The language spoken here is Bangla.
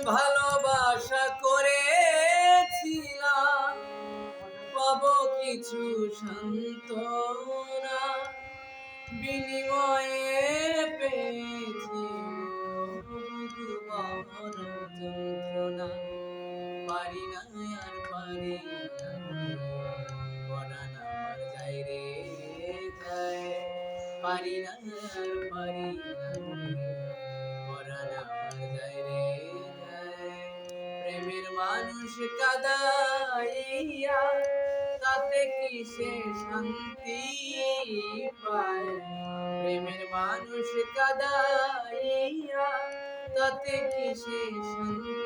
ভালোবাসা করেছিলাম পাবো কিছু সান্ত্বনা, বিনিময়ে পেয়েছি যন্ত্রণা। পারি না আর পারি না, পরাণ আমার যায় রে যায়। পারি না আর পারি না, পরাণ আমার যায় রে যায়। প্রেমের মানুষ কাদাইয়া তাতে কি সে শান্তি পায়? প্রেমের মানুষ কাদাইয়া তাতে কি সে শান্তি